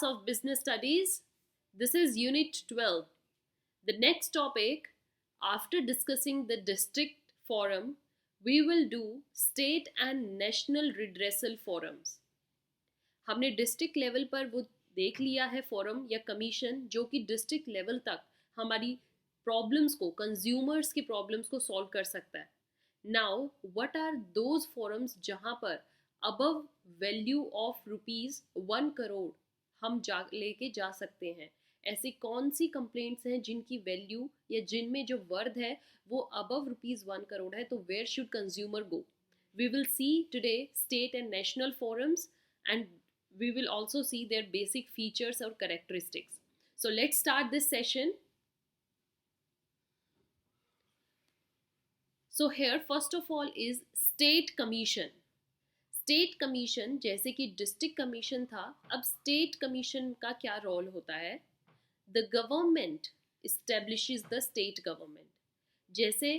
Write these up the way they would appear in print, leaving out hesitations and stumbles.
class of business studies. This is Unit 12. The next topic, after discussing the district forum, we will do state and national redressal forums. हमने district level पर वो देख लिया है forum या commission जो कि डिस्ट्रिक्ट लेवल तक हमारी प्रॉब्लम्स को, कंज्यूमर्स की प्रॉब्लम्स को सॉल्व कर सकता है. Now what are those forums जहां पर अबव वैल्यू ऑफ ₹1 करोड़ हम लेके जा सकते हैं. ऐसी कौन सी कंप्लेंट्स हैं जिनकी वैल्यू या जिनमें जो वर्थ है वो अबव ₹1 करोड़ है, तो where should consumer go. We will see today state and national forums and we will also see their basic features or characteristics. So let's start this session. So here first of all is state commission. State commission जैसे कि district commission था, अब state commission का क्या role होता है. The government establishes the state government. जैसे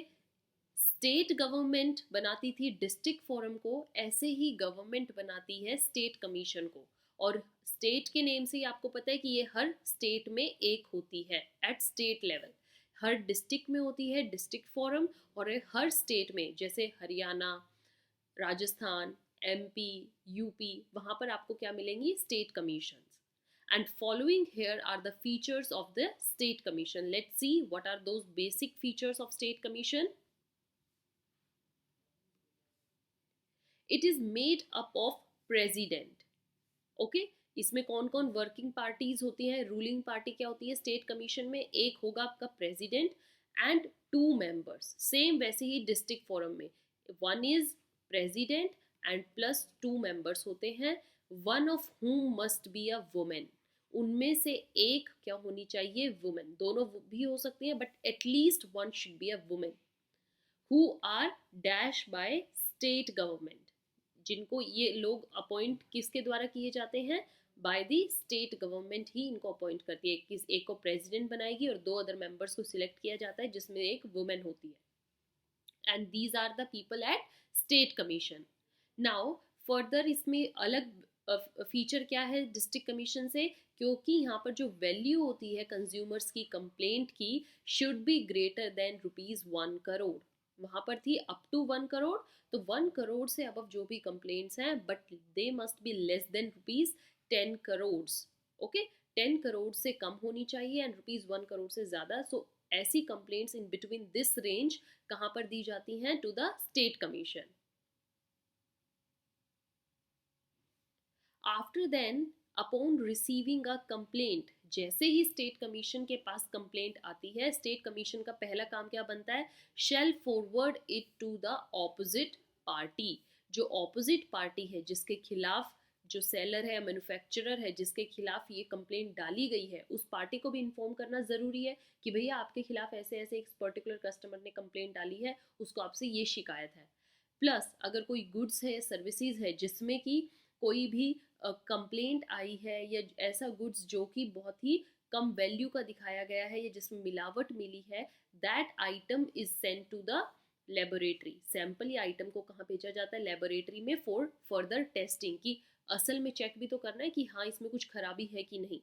state government बनाती थी डिस्ट्रिक्ट फोरम को, ऐसे ही गवर्नमेंट बनाती है स्टेट कमीशन को. और स्टेट के नेम से ही आपको पता है कि ये हर स्टेट में एक होती है एट स्टेट लेवल. हर डिस्ट्रिक्ट में होती है डिस्ट्रिक्ट फोरम, और हर स्टेट में जैसे हरियाणा, राजस्थान, MP, UP, वहाँ पर आपको क्या मिलेंगी, state commissions. And following here are the features of the state commission. Let's see what are those basic features of state commission. It is made up of president. Okay? इसमें कौन कौन working parties होती हैं. Ruling party क्या होती है state commission में, एक होगा आपका प्रेसिडेंट एंड 2 मेंबर्स. सेम वैसे ही डिस्ट्रिक्ट फोरम में 1 is president and plus 2 members होते हैं. One of whom must be a women. उनमें से एक क्या होनी चाहिए, वुमेन. दोनों भी हो सकती हैं but at least one should be a women. Who are dash by state government. जिनको ये लोग अपॉइंट किसके द्वारा किए जाते हैं, बाय द स्टेट गवर्नमेंट ही इनको अपॉइंट करती है. किस एक को प्रेसिडेंट बनाएगी और 2 अदर मेंबर्स को सिलेक्ट किया जाता है जिसमें एक वुमेन होती है. And these are the people at state commission. Now further इसमें अलग फीचर क्या है डिस्ट्रिक्ट कमीशन से, क्योंकि यहाँ पर जो वैल्यू होती है कंज्यूमर्स की कंप्लेंट की should be greater than ₹1 crore. वहाँ पर थी अप टू 1 करोड़, तो 1 करोड़ से अब जो भी कंप्लेंट्स हैं but they must be less than ₹10 crore. Okay, 10 crore से कम होनी चाहिए एंड ₹1 करोड़ से ज़्यादा. सो ऐसी complaints in between this range कहाँ पर दी जाती हैं, to the state commission. After then upon receiving a complaint, जैसे ही स्टेट कमीशन के पास कंप्लेंट आती है, स्टेट कमीशन का पहला काम क्या बनता है, shall forward it to the opposite party. जो ऑपोजिट पार्टी है जिसके खिलाफ, जो सेलर है, मैन्युफैक्चरर है, जिसके खिलाफ ये कंप्लेंट डाली गई है, उस पार्टी को भी इन्फॉर्म करना ज़रूरी है कि भैया आपके खिलाफ ऐसे ऐसे एक पर्टिकुलर कस्टमर ने कंप्लेंट डाली है, उसको आपसे ये शिकायत है. प्लस अगर कोई गुड्स है, सर्विसेज है जिसमें कि कोई भी कंप्लेंट आई है या ऐसा गुड्स जो कि बहुत ही कम वैल्यू का दिखाया गया है या जिसमें मिलावट मिली है, that item is sent to the laboratory. Sample या आइटम को कहाँ भेजा जाता है, लेबोरेटरी में फॉर फर्दर टेस्टिंग, की असल में चेक भी तो करना है कि हाँ इसमें कुछ खराबी है कि नहीं.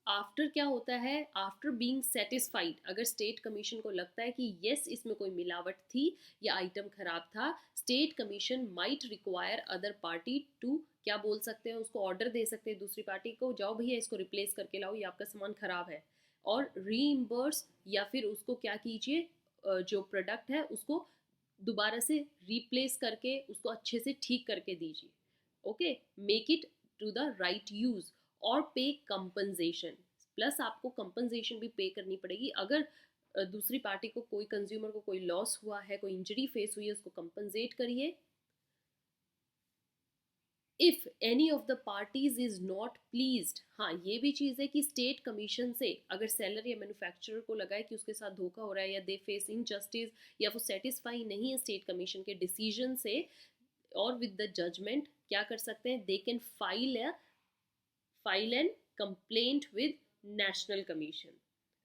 आफ्टर क्या होता है, आफ्टर बीइंग सेटिस्फाइड, अगर स्टेट कमीशन को लगता है कि यस इसमें कोई मिलावट थी या आइटम खराब था, state commission might require other party to, क्या बोल सकते हैं, उसको ऑर्डर दे सकते हैं दूसरी पार्टी को, जाओ भैया इसको रिप्लेस करके लाओ, ये आपका सामान खराब है. और रीइम्बर्स, या फिर उसको क्या कीजिए, जो प्रोडक्ट है उसको दोबारा से रिप्लेस करके उसको अच्छे से ठीक करके दीजिए. Okay, make it to the right use. और पे कंपनसेशन, प्लस आपको कंपनसेशन भी पे करनी पड़ेगी. अगर दूसरी पार्टी को, कोई कंज्यूमर को कोई लॉस हुआ है, कोई इंजरी फेस हुई है, उसको कंपनसेट करिए. If any of the parties is not pleased, हाँ ये भी चीज़ है कि स्टेट कमीशन से अगर सेलर या मैन्युफैक्चरर को लगा है कि उसके साथ धोखा हो रहा है या दे फेस इनजस्टिस या वो सेटिस्फाई नहीं है स्टेट कमीशन के डिसीजन से और विद द जजमेंट, क्या कर सकते हैं, they can file an complaint with national commission.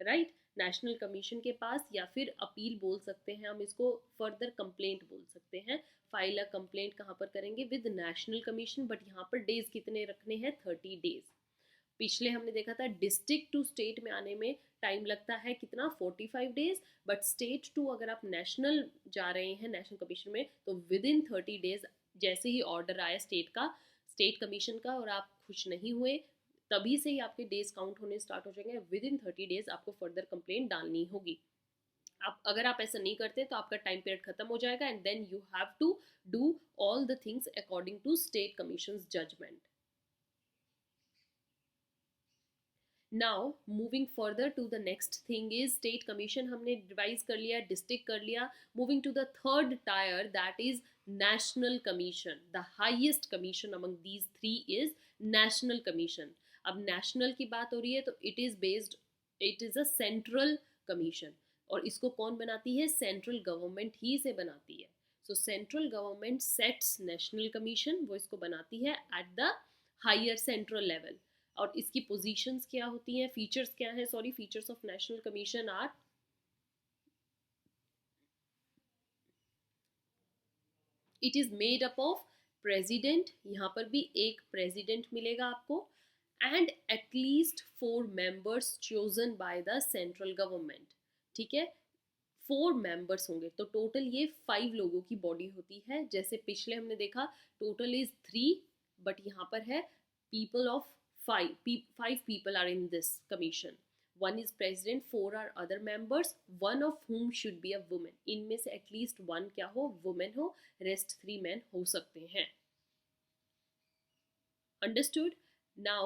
Right, national commission के पास, या फिर अपील बोल सकते हैं हम इसको, फर्दर कंप्लेंट बोल सकते हैं। फाइल अ कंप्लेंट कहाँ पर करेंगे? विद नेशनल कमीशन, बट यहाँ पर डेज कितने रखने हैं? 30 डेज। पिछले हमने देखा था डिस्ट्रिक्ट टू स्टेट में आने में टाइम लगता है कितना? 45 डेज, बट स्टेट टू अगर आप नेशनल जा रहे हैं नेशनल कमीशन में, तो विद इन 30 डेज जैसे ही ऑर्डर आया स्टेट कमीशन का और आप खुश नहीं हुए, तभी से ही आपके डेज काउंट होने स्टार्ट हो जाएंगे। विद इन 30 डेज आपको फर्दर कंप्लेंट डालनी होगी। अगर आप ऐसा नहीं करते तो आपका टाइम पीरियड खत्म हो जाएगा, and then you have to do all the things according to state commission's judgment. Now moving further to the next thing is state commission हमने रिवाइज कर लिया, डिस्ट्रिक्ट कर लिया। Moving to the third tier, that is national commission. The highest commission among these three is national commission. अब national की बात हो रही है तो it is a central commission, और इसको कौन बनाती है? सेंट्रल गवर्नमेंट ही से बनाती है। So central government sets national commission, वो इसको बनाती है at the higher central level. और इसकी पोजीशंस क्या होती हैं, फीचर्स क्या हैं? Sorry, features of national commission are, it is made up of president, यहाँ पर भी एक प्रेसिडेंट मिलेगा आपको, and at least 4 members chosen by the central government. ठीक है, 4 मेंबर्स होंगे, तो टोटल ये 5 लोगों की बॉडी होती है। जैसे पिछले हमने देखा टोटल इज 3, बट यहाँ पर है people of 5 people are in this commission. 1 is president, 4 are other members, one of whom should be a woman. इनमें से एटलीस्ट 1 क्या हो? वुमेन हो, रेस्ट 3 men हो सकते हैं। Understood? Now,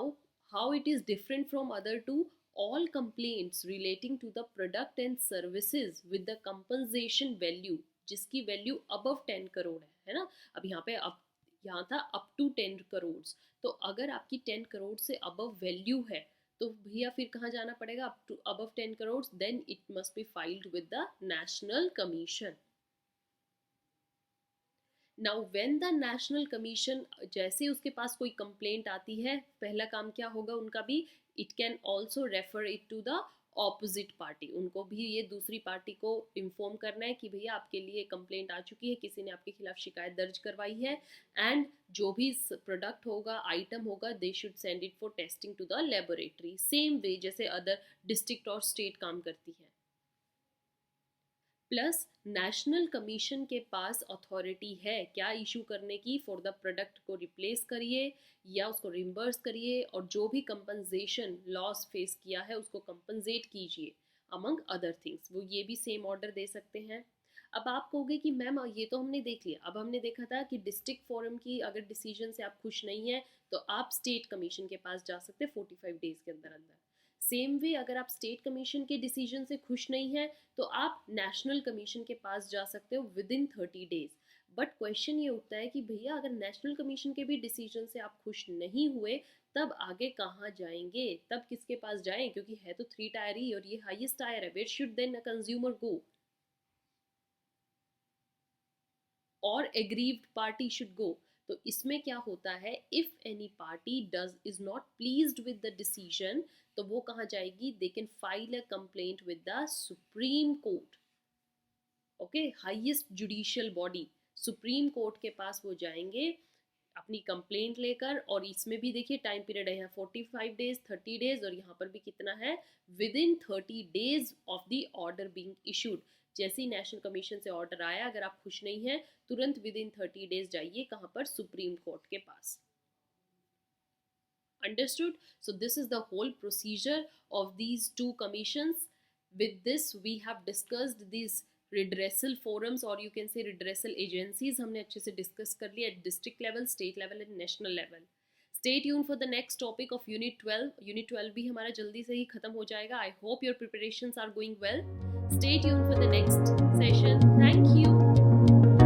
how it is different from other two? All complaints relating to the product and services with the compensation value, जिसकी value above 10 crore है ना। अब यहाँ था अप टू 10 करोड़, तो अगर आपकी 10 करोड़ से अबव वैल्यू है तो भैया फिर कहाँ जाना पड़ेगा? Up to above 10 crore, then it must be filed with the national commission. Now when the national commission, जैसे उसके पास कोई कंप्लेंट आती है, पहला काम क्या होगा उनका भी? It can also refer it to the opposite party. उनको भी ये दूसरी पार्टी को इन्फॉर्म करना है कि भैया आपके लिए कंप्लेंट आ चुकी है, किसी ने आपके खिलाफ शिकायत दर्ज करवाई है, एंड जो भी प्रोडक्ट होगा, आइटम होगा, they should send it for testing to the laboratory. Same way जैसे अदर डिस्ट्रिक्ट और स्टेट काम करती है। प्लस नेशनल कमीशन के पास अथॉरिटी है क्या इशू करने की? फॉर द प्रोडक्ट को रिप्लेस करिए या उसको रिम्बर्स करिए, और जो भी कंपनसेशन लॉस फेस किया है उसको कंपनसेट कीजिए, अमंग अदर थिंग्स। वो ये भी सेम ऑर्डर दे सकते हैं। अब आप कहोगे कि मैम ये तो हमने देख लिया, अब हमने देखा था कि डिस्ट्रिक्ट फोरम की अगर डिसीजन से आप खुश नहीं हैं तो आप स्टेट कमीशन के पास जा सकते हैं 45 डेज के अंदर अंदर। सेम वे अगर आप स्टेट कमीशन के डिसीजन से खुश नहीं हैं तो आप नेशनल कमीशन के पास जा सकते हो with in 30 days. But question ये उठता है कि भैया अगर नेशनल कमीशन के भी डिसीजन से आप खुश नहीं हुए तब आगे कहाँ जाएंगे? तब किसके पास जाएं? क्योंकि है तो 3 टायर ही और ये हाईएस्ट टायर है। Where should then a consumer go? और एग्रीव्ड पार्टी शुड गो। तो इसमें क्या होता है, if any party is not pleased with the decision, तो वो कहाँ जाएगी? They can file a complaint with the supreme court. Okay, highest judicial body supreme court के पास वो जाएंगे अपनी कंप्लेंट लेकर। और इसमें भी देखिए टाइम पीरियड है यहाँ 45 डेज, 30 डेज, और यहाँ पर भी कितना है? With in 30 days of the order being issued. जैसे ही नेशनल कमीशन से ऑर्डर आया, अगर आप खुश नहीं हैं तुरंत विद इन 30 डेज जाइए कहाँ पर? सुप्रीम कोर्ट के पास। Understood? So this is the whole procedure of these 2 commissions. With this we have discussed these redressal forums, or you can say redressal agencies हमने अच्छे से डिस्कस कर लिया at district level, state level and national level. Stay tuned for the next topic of Unit 12. Unit 12 भी हमारा जल्दी से ही खत्म हो जाएगा. I hope your preparations are going well. Stay tuned for the next session. Thank you.